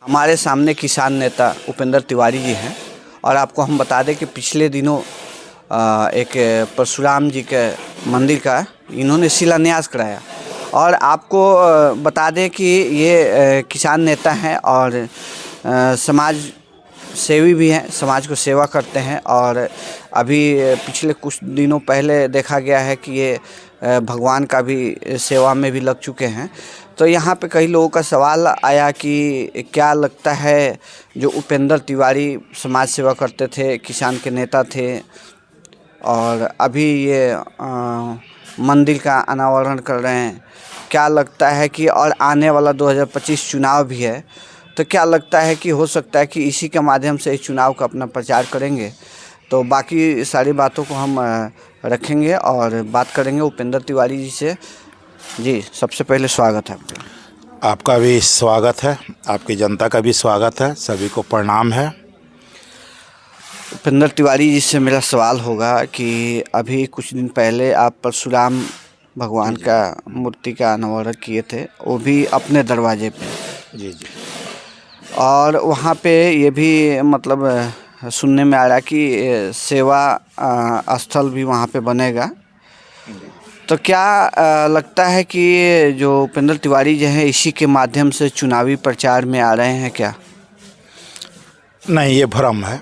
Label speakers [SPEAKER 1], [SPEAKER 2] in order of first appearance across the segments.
[SPEAKER 1] हमारे सामने किसान नेता उपेंद्र तिवारी जी हैं और आपको हम बता दें कि पिछले दिनों एक परशुराम जी के मंदिर का इन्होंने शिलान्यास कराया। और आपको बता दें कि ये किसान नेता हैं और समाज सेवी भी हैं, समाज को सेवा करते हैं। और अभी पिछले कुछ दिनों पहले देखा गया है कि ये भगवान का भी सेवा में भी लग चुके हैं। तो यहाँ पे कई लोगों का सवाल आया कि क्या लगता है, जो उपेंद्र तिवारी समाज सेवा करते थे, किसान के नेता थे और अभी ये मंदिर का अनावरण कर रहे हैं, क्या लगता है कि और आने वाला 2025 चुनाव भी है, तो क्या लगता है कि हो सकता है कि इसी के माध्यम से इस चुनाव का अपना प्रचार करेंगे? तो बाकी सारी बातों को हम रखेंगे और बात करेंगे उपेंद्र तिवारी जी से। जी, सबसे पहले स्वागत है आपका।
[SPEAKER 2] आपका भी स्वागत है, आपकी जनता का भी स्वागत है, सभी को प्रणाम है।
[SPEAKER 1] उपेंद्र तिवारी जी से मेरा सवाल होगा कि अभी कुछ दिन पहले आप परशुराम भगवान का मूर्ति का अनावरण किए थे, वो भी अपने दरवाजे पे।
[SPEAKER 2] जी जी।
[SPEAKER 1] और वहाँ पे ये भी मतलब सुनने में आ रहा कि सेवा स्थल भी वहाँ पे बनेगा। तो क्या लगता है कि जो उपेंद्र तिवारी जो हैं इसी के माध्यम से चुनावी प्रचार में आ रहे हैं क्या?
[SPEAKER 2] नहीं, ये भ्रम है।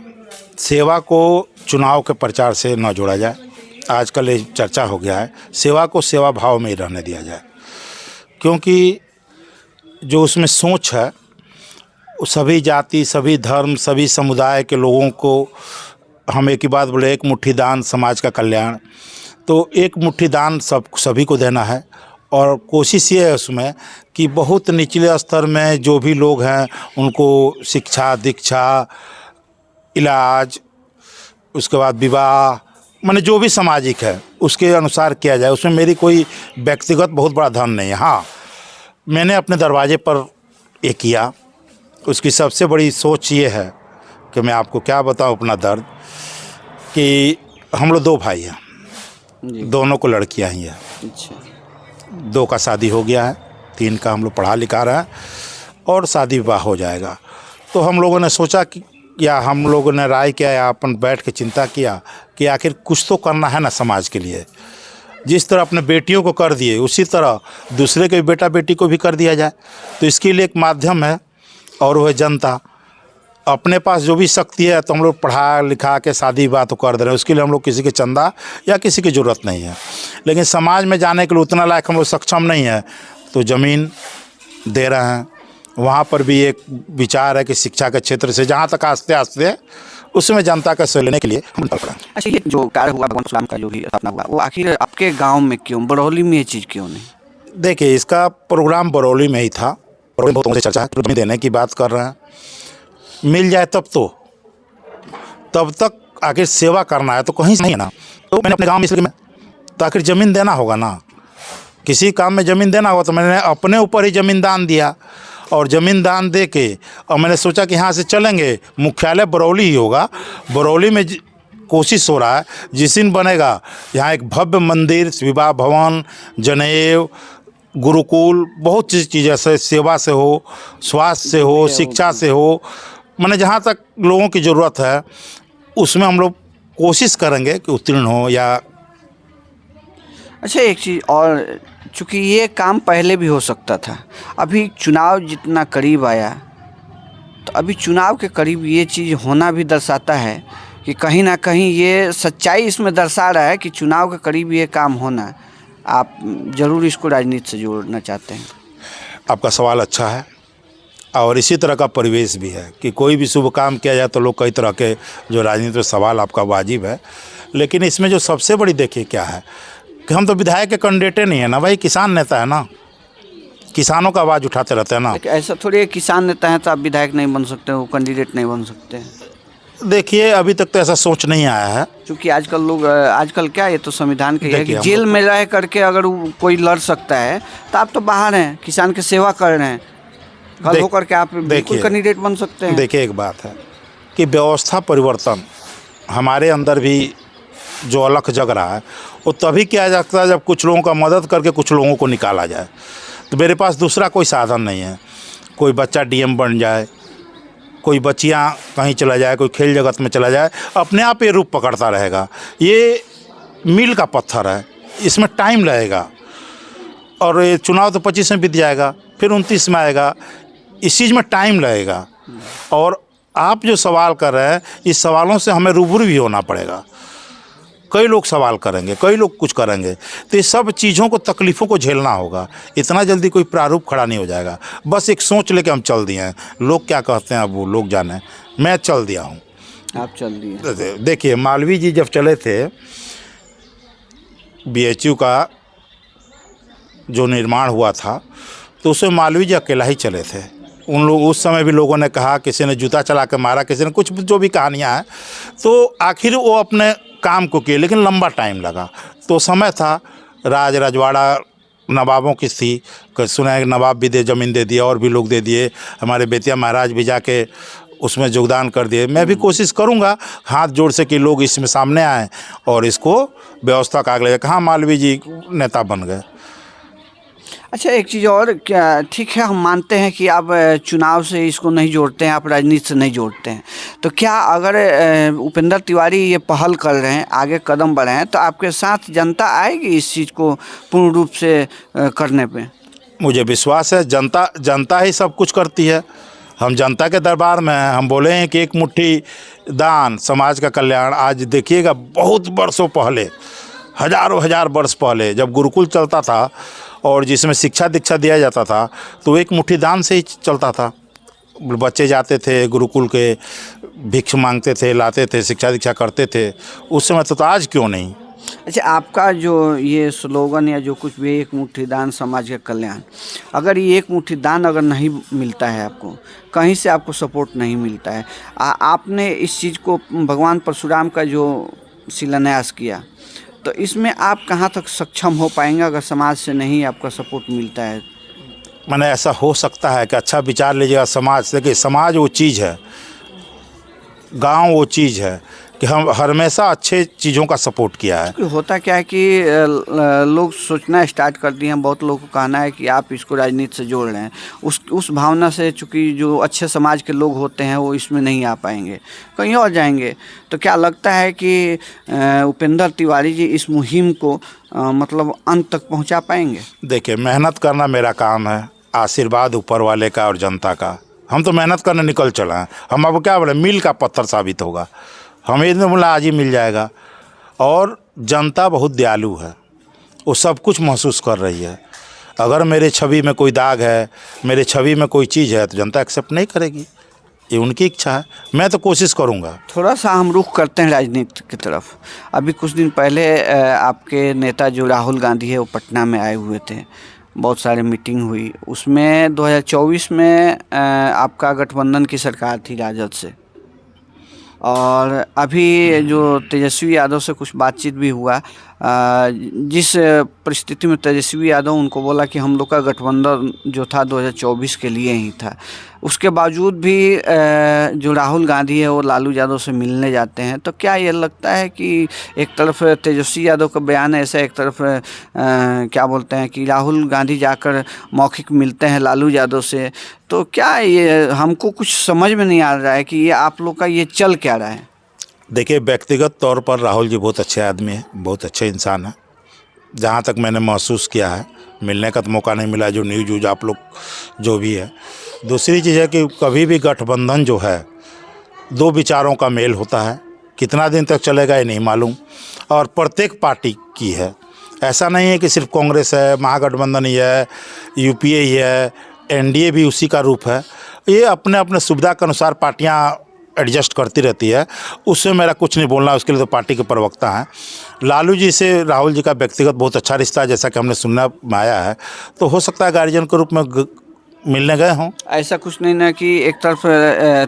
[SPEAKER 2] सेवा को चुनाव के प्रचार से न जोड़ा जाए। आजकल ये चर्चा हो गया है, सेवा को सेवा भाव में ही रहने दिया जाए, क्योंकि जो उसमें सोच है वो सभी जाति, सभी धर्म, सभी समुदाय के लोगों को हम एक ही बात बोले, एक मुट्ठी दान समाज का कल्याण। तो एक मुट्ठी दान सभी को देना है और कोशिश ये है उसमें कि बहुत निचले स्तर में जो भी लोग हैं उनको शिक्षा, दीक्षा, इलाज, उसके बाद विवाह, माने जो भी सामाजिक है उसके अनुसार किया जाए। उसमें मेरी कोई व्यक्तिगत बहुत बड़ा धन नहीं है। हाँ, मैंने अपने दरवाजे पर ये किया, उसकी सबसे बड़ी सोच ये है कि मैं आपको क्या बताऊं अपना दर्द, कि हम लोग 2 भाई हैं, दोनों को लड़कियां ही हैं।
[SPEAKER 1] अच्छा।
[SPEAKER 2] 2 का शादी हो गया है, 3 का हम लोग पढ़ा लिखा रहे हैं और शादी विवाह हो जाएगा। तो हम लोगों ने सोचा कि या हम लोगों ने राय किया या अपन बैठ के चिंता किया कि आखिर कुछ तो करना है ना समाज के लिए। जिस तरह अपने बेटियों को कर दिए उसी तरह दूसरे के बेटा बेटी को भी कर दिया जाए। तो इसके लिए एक माध्यम है और वह जनता। अपने पास जो भी शक्ति है तो हम लोग पढ़ा लिखा के शादी विवाह तो कर दे रहे हैं, उसके लिए हम लोग किसी के चंदा या किसी की ज़रूरत नहीं है। लेकिन समाज में जाने के लिए उतना लायक हम लोग सक्षम नहीं है, तो ज़मीन दे रहे हैं। वहाँ पर भी एक विचार है कि शिक्षा के क्षेत्र से जहाँ तक आस्ते आस्ते उसमें जनता का सहयोग लेने के लिए हम पड़ा।
[SPEAKER 1] अच्छा, ये जो कार्य हुआ भगवान परशुराम का जो भी स्थापना हुआ, वो आखिर आपके गांव में क्यों, बरौली में ये चीज़ क्यों नहीं?
[SPEAKER 2] देखिए, इसका प्रोग्राम बरौली में ही था। बरौली बहुत से चर्चा है, जमीन देने की बात कर रहे हैं। मिल जाए तब तक आखिर सेवा करना है तो कहीं से नहीं है ना। तो मैंने अपने गाँव में इसलिए तो आखिर ज़मीन देना होगा ना, किसी काम में ज़मीन देना होगा। तो मैंने अपने ऊपर ही ज़मीन दान दिया और ज़मीन दान दे के और मैंने सोचा कि यहाँ से चलेंगे, मुख्यालय बरौली ही होगा। बरौली में कोशिश हो रहा है जिस दिन बनेगा यहाँ एक भव्य मंदिर, विवाह भवन, जनेऊ, गुरुकुल, बहुत चीज़ें से सेवा से हो, स्वास्थ्य से हो, शिक्षा से हो, माने जहाँ तक लोगों की ज़रूरत है उसमें हम लोग कोशिश करेंगे कि उत्तीर्ण हो। या
[SPEAKER 1] अच्छा, एक चीज़ और, चूँकि ये काम पहले भी हो सकता था, अभी चुनाव जितना करीब आया तो अभी चुनाव के करीब ये चीज़ होना भी दर्शाता है कि कहीं ना कहीं ये सच्चाई इसमें दर्शा रहा है कि चुनाव के करीब ये काम होना, आप ज़रूर इसको राजनीति से जोड़ना चाहते हैं।
[SPEAKER 2] आपका सवाल अच्छा है और इसी तरह का परिवेश भी है कि कोई भी शुभ काम किया जाए तो लोग कई तरह के जो राजनीति में सवाल आपका वाजिब है। लेकिन इसमें जो सबसे बड़ी देखिए क्या है कि हम तो विधायक के कैंडिडेट नहीं है ना भाई, किसान नेता है ना, किसानों का आवाज़ उठाते रहते हैं ना।
[SPEAKER 1] ऐसा थोड़ी है किसान नेता है तो आप विधायक नहीं बन सकते, वो कैंडिडेट नहीं बन सकते हैं।
[SPEAKER 2] देखिए, अभी तक तो ऐसा सोच नहीं आया है,
[SPEAKER 1] क्योंकि आजकल क्या, ये तो संविधान के है कि जेल में रह करके अगर कोई लड़ सकता है तो आप तो बाहर हैं, किसान की सेवा कर रहे हैं, कल होकर के आप बिल्कुल कैंडिडेट बन सकते हैं।
[SPEAKER 2] देखिए, एक बात है कि व्यवस्था परिवर्तन हमारे अंदर भी जो अलख जग रहा है वो तभी किया जाता है जब कुछ लोगों का मदद करके कुछ लोगों को निकाला जाए। तो मेरे पास दूसरा कोई साधन नहीं है। कोई बच्चा डीएम बन जाए, कोई बच्चियाँ कहीं चला जाए, कोई खेल जगत में चला जाए, अपने आप ये रूप पकड़ता रहेगा। ये मील का पत्थर है, इसमें टाइम लगेगा। और ये चुनाव तो 25 में बीत जाएगा, फिर 29 में आएगा, इस चीज़ में टाइम लगेगा। और आप जो सवाल कर रहे हैं, इस सवालों से हमें रूबरू भी होना पड़ेगा। कई लोग सवाल करेंगे, कई लोग कुछ करेंगे, तो ये सब चीज़ों को, तकलीफ़ों को झेलना होगा। इतना जल्दी कोई प्रारूप खड़ा नहीं हो जाएगा। बस एक सोच लेके हम चल दिए हैं। लोग क्या कहते हैं अब वो लोग जाने, मैं चल दिया हूँ।
[SPEAKER 1] आप चल दिए।
[SPEAKER 2] देखिए, मालवीय जी जब चले थे, BHU का जो निर्माण हुआ था, तो उसमें मालवीय जी अकेला ही चले थे। उन लोग, उस समय भी लोगों ने कहा, किसी ने जूता चला के मारा, किसी ने कुछ, जो भी कहानियाँ हैं, तो आखिर वो अपने काम को किए, लेकिन लंबा टाइम लगा। तो समय था, राज रजवाड़ा नवाबों की थी, सुना है नवाब भी दे ज़मीन दे दिया, और भी लोग दे दिए, हमारे बेतिया महाराज भी जाके उसमें योगदान कर दिए। मैं भी कोशिश करूंगा हाथ जोड़ से कि लोग इसमें सामने आएँ और इसको व्यवस्था का आगे ले। कहाँ मालवीय जी नेता बन गए।
[SPEAKER 1] अच्छा, एक चीज़ और, क्या ठीक है, हम मानते हैं कि आप चुनाव से इसको नहीं जोड़ते हैं, आप राजनीति से नहीं जोड़ते हैं, तो क्या अगर उपेंद्र तिवारी ये पहल कर रहे हैं, आगे कदम बढ़े हैं, तो आपके साथ जनता आएगी इस चीज़ को पूर्ण रूप से करने पे? मुझे
[SPEAKER 2] विश्वास है, जनता ही सब कुछ करती है। हम जनता के दरबार में हैं। हम बोले हैं कि एक मुट्ठी दान, समाज का कल्याण। आज देखिएगा, बहुत बरसों पहले, हजारों हजार वर्ष पहले जब गुरुकुल चलता था और जिसमें शिक्षा दीक्षा दिया जाता था, तो एक मुट्ठी दान से ही चलता था। बच्चे जाते थे गुरुकुल के, भिक्ष मांगते थे, लाते थे, शिक्षा दीक्षा करते थे उस समय। तो आज क्यों नहीं?
[SPEAKER 1] अच्छा, आपका जो ये स्लोगन या जो कुछ भी, एक मुट्ठी दान समाज का कल्याण, अगर ये एक मुट्ठी दान अगर नहीं मिलता है, आपको कहीं से आपको सपोर्ट नहीं मिलता है, आपने इस चीज़ को, भगवान परशुराम का जो शिलान्यास किया, तो इसमें आप कहाँ तक सक्षम हो पाएंगे अगर समाज से नहीं आपका सपोर्ट मिलता है?
[SPEAKER 2] मैंने ऐसा हो सकता है कि अच्छा विचार लीजिएगा समाज। देखिए, समाज वो चीज़ है, गांव वो चीज़ है कि हम हमेशा अच्छे चीज़ों का सपोर्ट किया है।
[SPEAKER 1] होता क्या है कि लोग सोचना स्टार्ट कर दिए हैं, बहुत लोगों को कहना है कि आप इसको राजनीति से जोड़ रहे हैं, उस भावना से, चूँकि जो अच्छे समाज के लोग होते हैं वो इसमें नहीं आ पाएंगे, कहीं और जाएंगे। तो क्या लगता है कि उपेंद्र तिवारी जी इस मुहिम को मतलब अंत तक पहुँचा पाएंगे?
[SPEAKER 2] देखिए, मेहनत करना मेरा काम है, आशीर्वाद ऊपर वाले का और जनता का। हम तो मेहनत करने निकल चले हैं। हम अब क्या बोले, मील का पत्थर साबित होगा। हमें इतना बोला आज ही मिल जाएगा। और जनता बहुत दयालु है, वो सब कुछ महसूस कर रही है। अगर मेरे छवि में कोई दाग है, मेरे छवि में कोई चीज़ है, तो जनता एक्सेप्ट नहीं करेगी। ये उनकी इच्छा है। मैं तो कोशिश करूंगा।
[SPEAKER 1] थोड़ा सा हम रुख करते हैं राजनीति की तरफ। अभी कुछ दिन पहले आपके नेता जो राहुल गांधी है, वो पटना में आए हुए थे, बहुत सारे मीटिंग हुई। उसमें 2024 में आपका गठबंधन की सरकार थी राजद से, और अभी जो तेजस्वी यादव से कुछ बातचीत भी हुआ, जिस परिस्थिति में तेजस्वी यादव उनको बोला कि हम लोग का गठबंधन जो था 2024 के लिए ही था, उसके बावजूद भी जो राहुल गांधी है वो लालू यादव से मिलने जाते हैं। तो क्या ये लगता है कि एक तरफ तेजस्वी यादव का बयान ऐसा, एक तरफ क्या बोलते हैं कि राहुल गांधी जाकर मौखिक मिलते हैं लालू यादव से, तो क्या ये हमको कुछ समझ में नहीं आ रहा है कि ये आप लोग का ये चल क्या रहा है?
[SPEAKER 2] देखिए, व्यक्तिगत तौर पर राहुल जी बहुत अच्छे आदमी हैं, बहुत अच्छे इंसान हैं। जहाँ तक मैंने महसूस किया है, मिलने का तो मौका नहीं मिला, जो न्यूज आप लोग जो भी है। दूसरी चीज़ है कि कभी भी गठबंधन जो है, दो विचारों का मेल होता है। कितना दिन तक चलेगा ये नहीं मालूम, और प्रत्येक पार्टी की है। ऐसा नहीं है कि सिर्फ कांग्रेस है, महागठबंधन ही है, UPA ही है, NDA भी उसी का रूप है। ये अपने अपने सुविधा के अनुसार पार्टियाँ एडजस्ट करती रहती है। उससे मेरा कुछ नहीं बोलना, उसके लिए तो पार्टी के प्रवक्ता हैं। लालू जी से राहुल जी का व्यक्तिगत बहुत अच्छा रिश्ता है, जैसा कि हमने सुनना में आया है। तो हो सकता है गार्जियन के रूप में मिलने गए हों।
[SPEAKER 1] ऐसा कुछ नहीं ना कि एक तरफ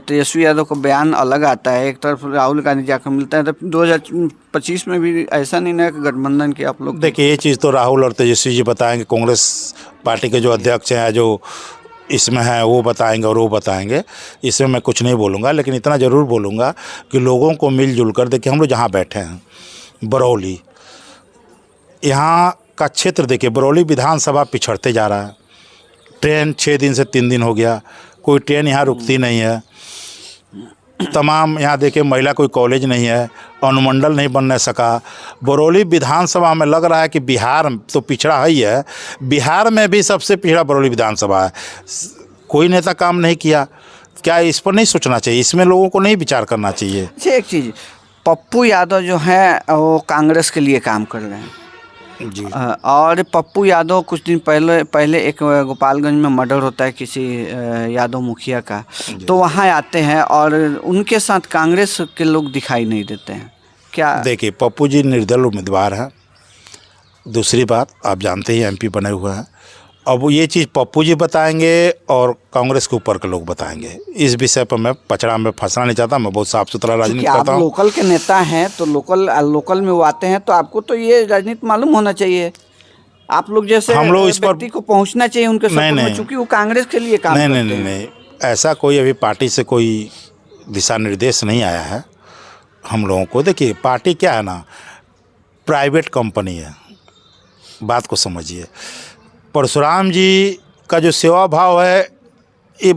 [SPEAKER 1] तेजस्वी यादव का बयान अलग आता है, एक तरफ राहुल गांधी जाकर मिलता है। तो 2025 में भी ऐसा नहीं ना कि गठबंधन के आप लोग,
[SPEAKER 2] देखिए, ये चीज़ तो राहुल और तेजस्वी जी बताएंगे, कांग्रेस पार्टी के जो अध्यक्ष हैं, जो इसमें है, वो बताएंगे और वो बताएंगे। इसमें मैं कुछ नहीं बोलूँगा, लेकिन इतना ज़रूर बोलूँगा कि लोगों को मिलजुल कर, देखिए हम लोग जहाँ बैठे हैं बरौली, यहाँ का क्षेत्र देखिए, बरौली विधानसभा पिछड़ते जा रहा है। ट्रेन 6 दिन से 3 दिन हो गया, कोई ट्रेन यहाँ रुकती नहीं है। तमाम यहाँ देखिए महिला कोई कॉलेज नहीं है, अनुमंडल नहीं बनने सका। बरौली विधानसभा में लग रहा है कि बिहार तो पिछड़ा ही है, बिहार में भी सबसे पिछड़ा बरौली विधानसभा है। कोई नेता काम नहीं किया। क्या इस पर नहीं सोचना चाहिए? इसमें लोगों को नहीं विचार करना चाहिए?
[SPEAKER 1] अच्छा, एक चीज़, पप्पू यादव जो हैं वो कांग्रेस के लिए काम कर रहे हैं
[SPEAKER 2] जी।
[SPEAKER 1] और पप्पू यादव कुछ दिन पहले एक गोपालगंज में मर्डर होता है किसी यादव मुखिया का, तो वहाँ आते हैं और उनके साथ कांग्रेस के लोग दिखाई नहीं देते हैं। क्या
[SPEAKER 2] देखिए, पप्पू जी निर्दल उम्मीदवार हैं। दूसरी बात, आप जानते ही एमपी बने हुए हैं। अब वो ये चीज़ पप्पू जी बताएंगे और कांग्रेस के ऊपर के लोग बताएंगे। इस विषय पर मैं पचड़ा में फंसना नहीं चाहता। मैं बहुत साफ सुथरा राजनीति करता हूँ।
[SPEAKER 1] आप लोकल के नेता हैं तो लोकल में वो आते हैं, तो आपको तो ये राजनीति मालूम होना चाहिए। आप लोग जैसे
[SPEAKER 2] हम लोग इस पर
[SPEAKER 1] व्यक्ति को पहुंचना चाहिए उनके सपोर्ट में, चूंकि वो कांग्रेस के लिए काम करते हैं।
[SPEAKER 2] नहीं, ऐसा कोई अभी पार्टी से कोई दिशा निर्देश नहीं आया है हम लोगों को। देखिए, पार्टी क्या है ना, प्राइवेट कंपनी है, बात को समझिए। परशुराम जी का जो सेवा भाव है ये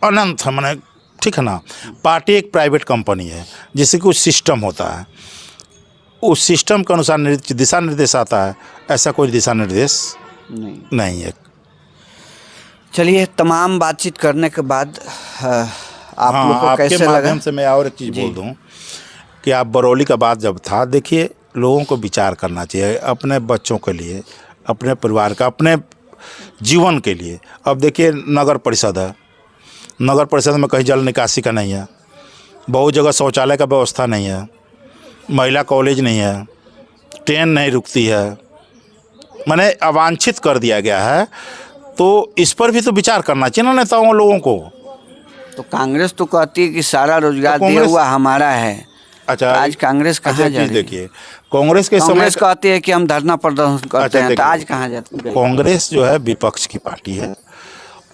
[SPEAKER 2] अनंत है, माने ठीक है ना। पार्टी एक प्राइवेट कंपनी है जिससे कुछ सिस्टम होता है, उस सिस्टम के अनुसार दिशा निर्देश आता है। ऐसा कोई दिशा निर्देश नहीं है।
[SPEAKER 1] चलिए, तमाम बातचीत करने के बाद आप लोग को
[SPEAKER 2] आपके
[SPEAKER 1] कैसे
[SPEAKER 2] माध्यम
[SPEAKER 1] लगा?
[SPEAKER 2] से मैं और एक चीज़ बोल दूं कि आप बरौली का बात जब था, देखिए लोगों को विचार करना चाहिए अपने बच्चों के लिए, अपने परिवार का, अपने जीवन के लिए। अब देखिए, नगर परिषद है, नगर परिषद में कहीं जल निकासी का नहीं है, बहुत जगह शौचालय का व्यवस्था नहीं है, महिला कॉलेज नहीं है, ट्रेन नहीं रुकती है, माने अवांछित कर दिया गया है। तो इस पर भी तो विचार करना चाहिए ना नेताओं लोगों को।
[SPEAKER 1] तो कांग्रेस तो कहती है कि सारा रोजगार
[SPEAKER 2] तो
[SPEAKER 1] दिया हुआ हमारा है।
[SPEAKER 2] अच्छा,
[SPEAKER 1] आज कांग्रेस कहाँ जा रही है?
[SPEAKER 2] देखिए, कांग्रेस के समय
[SPEAKER 1] कांग्रेस कहती है कि हम धरना प्रदर्शन करते हैं, तो आज कहाँ जाती है?
[SPEAKER 2] कांग्रेस जो है विपक्ष की पार्टी है।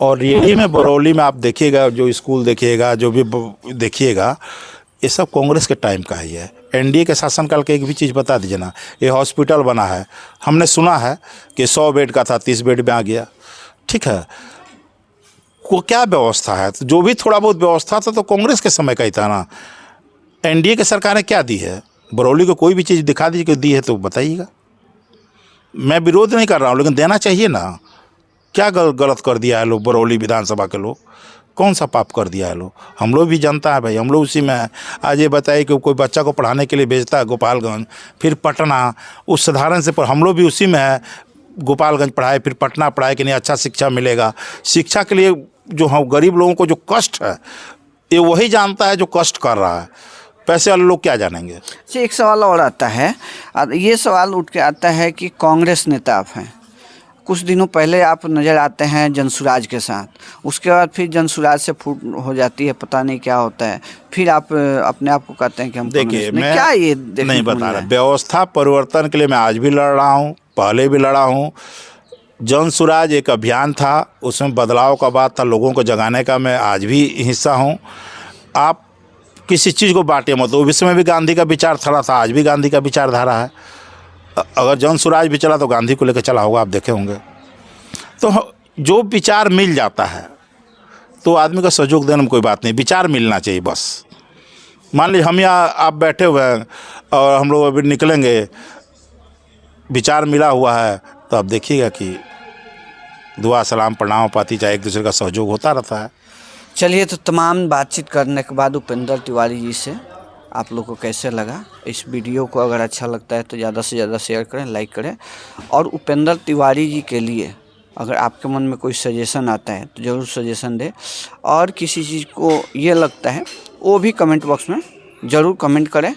[SPEAKER 2] और यही में बरौली में आप देखिएगा, जो स्कूल देखिएगा, जो भी देखिएगा, ये सब कांग्रेस के टाइम का ही है। एनडीए के शासनकाल के एक भी चीज़ बता दीजिए ना। ये हॉस्पिटल बना है, हमने सुना है कि 100 बेड का था, 30 बेड में आ गया। ठीक है, को क्या व्यवस्था है? तो जो भी थोड़ा बहुत व्यवस्था था तो कांग्रेस के समय का ही था ना। एनडीए की सरकारें क्या दी है? बरौली को कोई भी चीज़ दिखा दीजिए कि दी है तो बताइएगा। मैं विरोध नहीं कर रहा हूँ, लेकिन देना चाहिए ना। क्या गलत कर दिया है लोग, बरौली विधानसभा के लोग? कौन सा पाप कर दिया है लोग? हम लोग भी जनता है भाई, हम लोग उसी में है। आज ये बताइए कि कोई बच्चा को पढ़ाने के लिए भेजता है गोपालगंज, फिर पटना, उस साधारण से हम लोग भी उसी में है। गोपालगंज पढ़ाए, फिर पटना पढ़ाए कि नहीं अच्छा शिक्षा मिलेगा। शिक्षा के लिए जो हम गरीब लोगों को जो कष्ट है, ये वही जानता है जो कष्ट कर रहा है। पैसे वाले लोग क्या जानेंगे?
[SPEAKER 1] अच्छा, एक सवाल और आता है, ये सवाल उठ के आता है कि कांग्रेस नेता आप हैं, कुछ दिनों पहले आप नज़र आते हैं जनसुराज के साथ, उसके बाद फिर जनसुराज से फूट हो जाती है, पता नहीं क्या होता है, फिर आप अपने आप को कहते हैं कि हम
[SPEAKER 2] देखिए, मैं
[SPEAKER 1] क्या ये
[SPEAKER 2] नहीं बता रहा। व्यवस्था परिवर्तन के लिए मैं आज भी लड़ रहा हूँ, पहले भी लड़ा हूँ। जनसुराज एक अभियान था, उसमें बदलाव का बात था, लोगों को जगाने का। मैं आज भी हिस्सा हूँ। आप किसी चीज़ को बांटे मत। उस विषय में भी गांधी का विचारधारा था, आज भी गांधी का विचारधारा है। अगर जनसुराज भी चला तो गांधी को लेकर चला होगा, आप देखे होंगे। तो जो विचार मिल जाता है तो आदमी का सहयोग देने में कोई बात नहीं, विचार मिलना चाहिए बस। मान लीजिए हम यहाँ आप बैठे हुए हैं और हम लोग अभी निकलेंगे, विचार मिला हुआ है, तो आप देखिएगा कि दुआ सलाम प्रणाम पाती चाहे एक दूसरे का सहयोग होता रहता है।
[SPEAKER 1] चलिए, तो तमाम बातचीत करने के बाद उपेंद्र तिवारी जी से आप लोग को कैसे लगा? इस वीडियो को अगर अच्छा लगता है तो ज़्यादा से ज़्यादा शेयर करें, लाइक करें। और उपेंद्र तिवारी जी के लिए अगर आपके मन में कोई सजेशन आता है तो ज़रूर सजेशन दें। और किसी चीज़ को ये लगता है वो भी कमेंट बॉक्स में ज़रूर कमेंट करें।